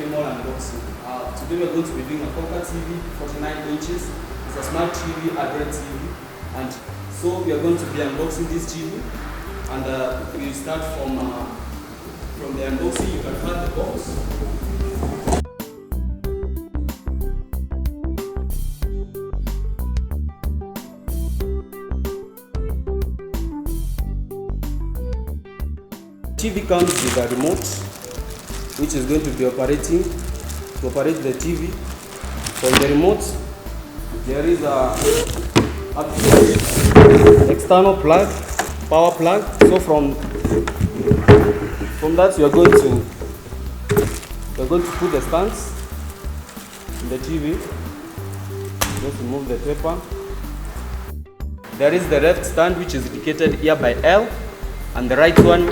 Kilimall unboxing. Today we're going to be doing a Konka TV 49 inches. It's a smart TV, Android TV, and so we are going to be unboxing this TV. And we'll start from the unboxing. You can find the box. TV comes with a remote, which is going to be operating to operate the TV. From the remote, there is a external plug, power plug. So from that, you are going to put the stands in the TV. Just remove the paper. There is the left stand, which is indicated here by L, and the right one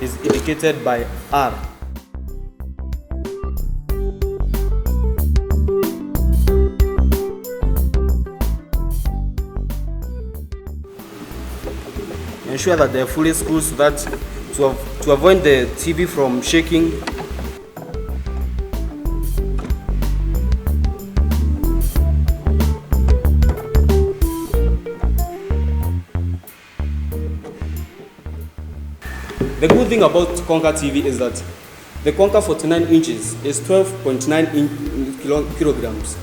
is indicated by R. Ensure that they are fully screwed so that to avoid the TV from shaking. The good thing about Konka TV is that the Konka 49 inches is 12.9 kilograms.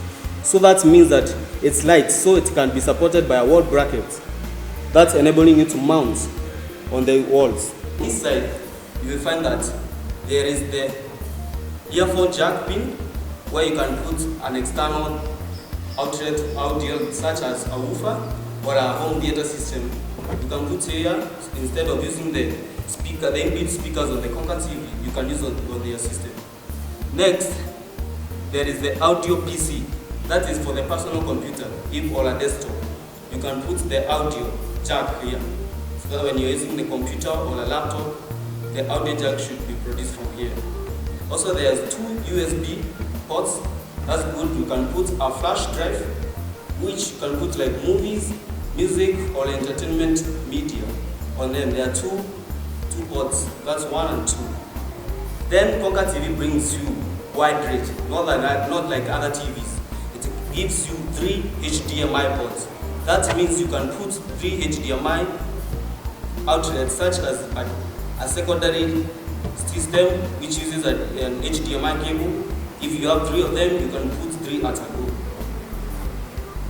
So that means that it's light, so it can be supported by a wall bracket. That's enabling you to mount on the walls. Inside, you will find that there is the earphone jack pin, where you can put an external outlet audio such as a woofer or a home theater system. You can put here instead of using the speaker, the inbuilt speakers on the Konka TV, you can use on your system. Next, there is the audio PC. That is for the personal computer, or a desktop. You can put the audio jack here, so that when you're using the computer or a laptop, the audio jack should be produced from here. Also, there's 2 USB ports. That's good. You can put a flash drive, which you can put like movies, music, or entertainment media on them. There are two ports. That's 1 and 2. Then Konka TV brings you wide range, not like other TVs. It gives you 3 HDMI ports. That means you can put 3 HDMI outlets, such as a secondary system which uses an HDMI cable. If you have 3 of them, you can put 3 at a go.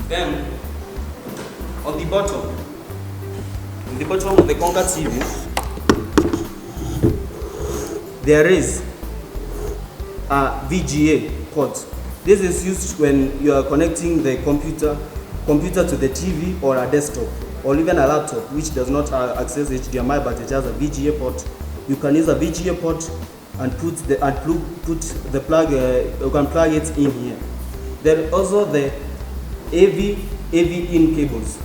Then, on the bottom of the Konka TV, there is a VGA port. This is used when you are connecting the computer to the TV or a desktop, or even a laptop which does not access HDMI but it has a VGA port. You can use a VGA port and put the plug. You can plug it in here. There is also the AV in cables.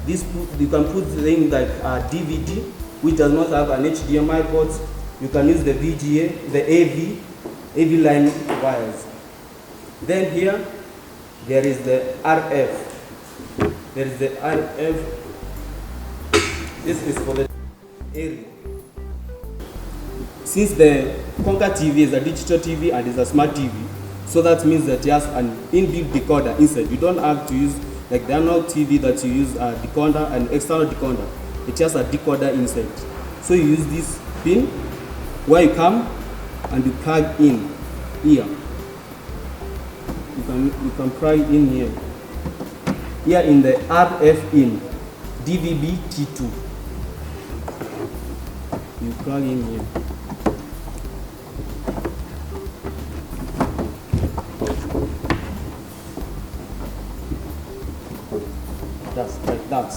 You can put things like a DVD which does not have an HDMI port. You can use the VGA, the AV line wires. Then here there is the RF. There is the RF. This is for the area. Since the Konka TV is a digital TV and is a smart TV, so that means that it has an inbuilt decoder inside. You don't have to use like the analog TV that you use a decoder, an external decoder. It has a decoder inside. So you use this pin where you come and you plug in here. You can plug in here. Here in the RF in DVB T2. You plug in here. That's like that.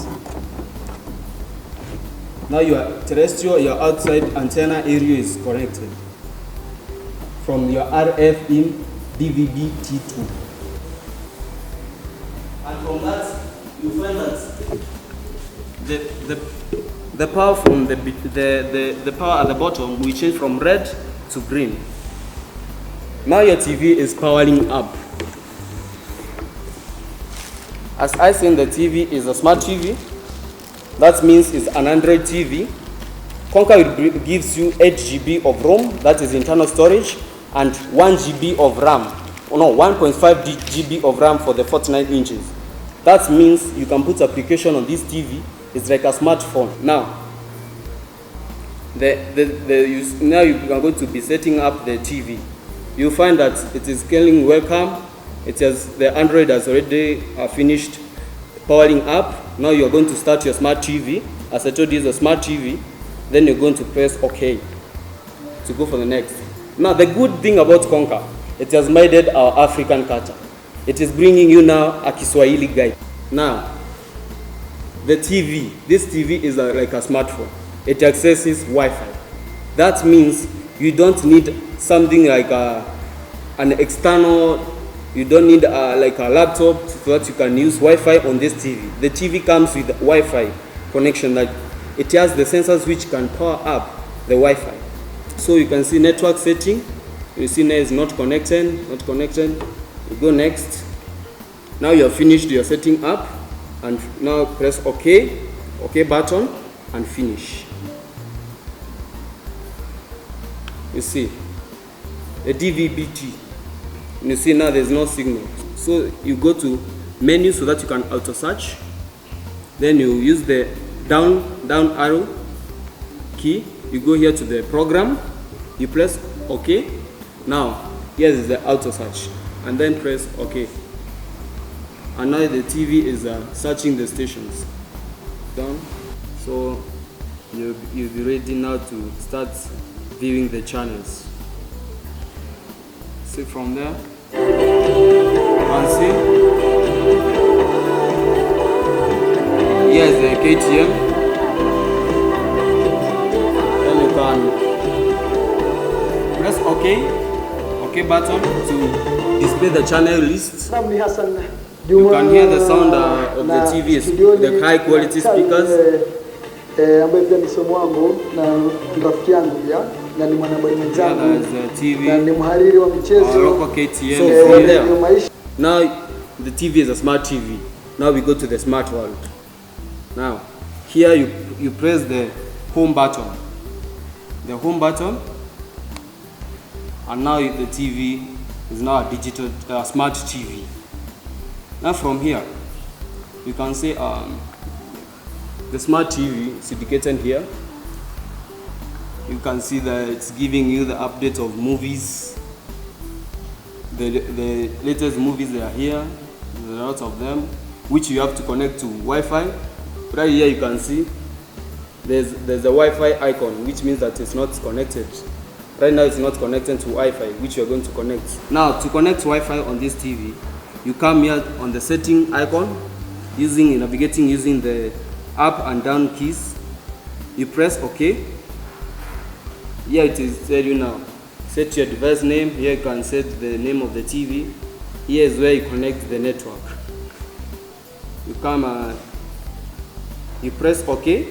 Now your terrestrial, your outside antenna area is connected from your RF in DVB T2. And from that, you find that the power from the power at the bottom will change from red to green. Now your TV is powering up. As I said, the TV is a smart TV. That means it's an Android TV. Konka gives you 8 GB of ROM, that is internal storage, and 1 GB of RAM. No, 1.5 GB of RAM for the 49 inches. That means you can put application on this TV. It's like a smartphone. Now, now you are going to be setting up the TV. You find that it is scaling welcome. The Android has already finished powering up. Now you are going to start your smart TV. As I told you, it's a smart TV. Then you're going to press OK to go for the next. Now the good thing about Konka, it has made our African culture. It is bringing you now a Kiswahili guide. Now, this TV is like a smartphone. It accesses Wi-Fi. That means you don't need something like an external, you don't need like a laptop so that you can use Wi-Fi on this TV. The TV comes with Wi-Fi connection, that it has the sensors which can power up the Wi-Fi. So you can see network setting. You see now it's not connected. You go next. Now you have finished your setting up, and now press OK button and finish. You see the DVB-T. You see now there's no signal. So you go to menu so that you can auto search. Then you use the down arrow key. You go here to the program. You press OK. Now here is the auto search, and then press OK. And now the TV is searching the stations. Done. So you'll be ready now to start viewing the channels. See from there. You can see. Here's the KTM. Then you can press OK button to display the channel list. You can hear the sound of the TVs, the high quality speakers. Ambaye pia ni somo wangu na rafiki yangu pia na ni mwanahabari mwenzangu na ni mhariri wa michezo. So now the TV is a smart TV. Now we go to the smart world. Now here you press the home button. The home button, and now the TV is now a digital smart TV. Now from here you can see the smart TV is indicated here. You can see that it's giving you the update of movies. The latest movies, they are here. There are lots of them, which you have to connect to Wi-Fi. Right here you can see there's a Wi-Fi icon, which means that it's not connected. Right now it's not connected to Wi-Fi, which you're going to connect. Now to connect Wi-Fi on this TV, you come here on the setting icon, navigating using the up and down keys. You press OK. Here it is tell you now, set your device name. Here you can set the name of the TV. Here is where you connect the network. You come you press OK.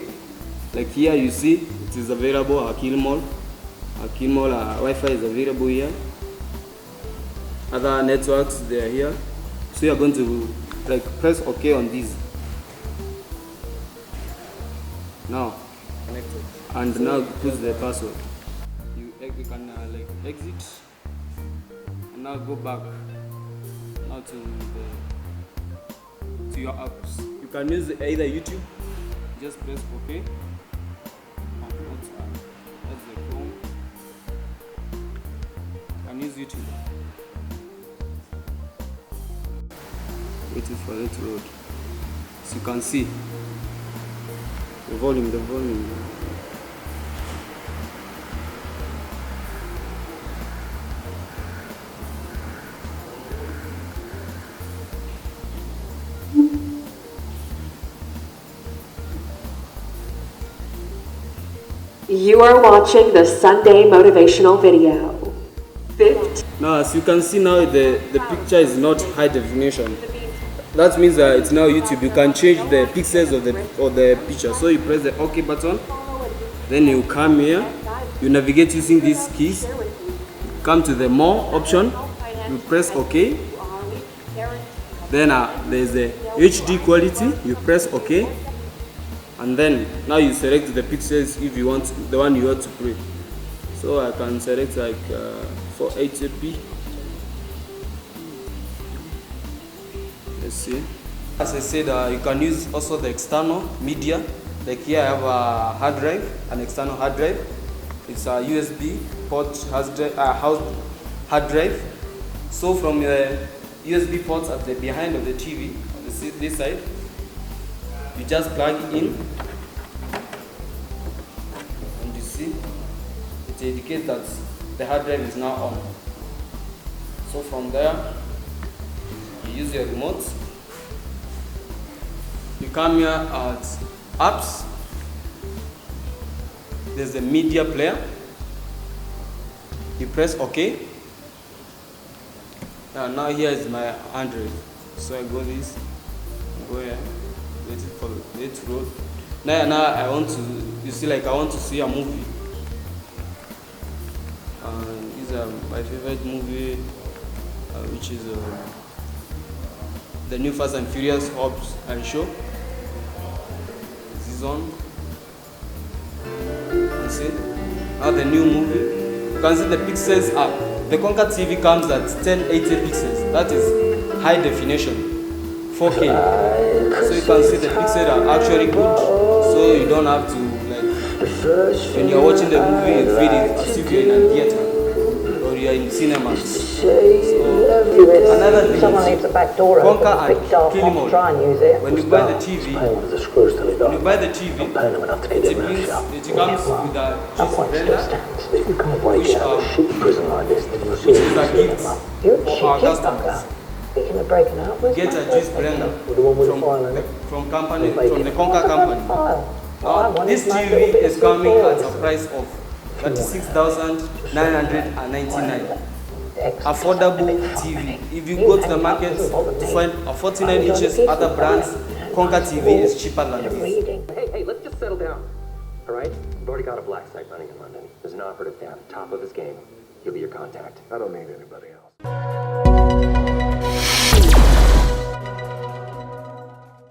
Like here you see it is available at Kilimall. At Kilimall Wi-Fi is available here. Other networks, they are here. So you are going to like press OK on these. Now connected, and now put the password. You can like exit, and now go back now to your apps. You can use either YouTube. Just press OK. And that's the Chrome. You can use YouTube. Waiting for it to load. So you can see the volume. You are watching the Sunday motivational video. Now, as you can see now, the picture is not high definition. That means that it's now YouTube. You can change the pixels of the picture. So you press the OK button. Then you come here. You navigate using these keys. Come to the More option. You press OK. Then there's the HD quality. You press OK. And then now you select the pixels if you want the one you want to play. So I can select like 480p. Let's see. As I said, you can use also the external media. Like here I have a hard drive, an external hard drive. It's a USB port hard drive. So from the USB ports at the behind of the TV, on this side, you just plug in, and you see it indicates that the hard drive is now on. So from there, you use your remote. You come here at apps. There's a media player. You press OK. Now here is my Android. So I go this, go here, wait for it to load. Now I want to, you see, like I want to see a movie. This is my favorite movie, which is the new Fast and Furious Hobbs and Show. This is on. You see? Now the new movie. You can see the pixels up. The Konka TV comes at 1080 pixels. That is high definition, 4K. So you can see the pixels are actually good. So you don't have to, like, when you're watching the movie, you feel it as if you're in a theater or you're in cinemas. So another thing is Konka and Kilimall. When you buy the TV, it comes with a juice blender, which is a gift for our customers. Get a juice blender from the Konka company. This TV is coming at a price of 36,999. Affordable TV. If you go to the market to find a 49 inches other brands, Konka TV is cheaper than this. Hey, let's just settle down. All right? We've already got a black site running in London. There's an operative down, top of his game. He'll be your contact. I don't need anybody else.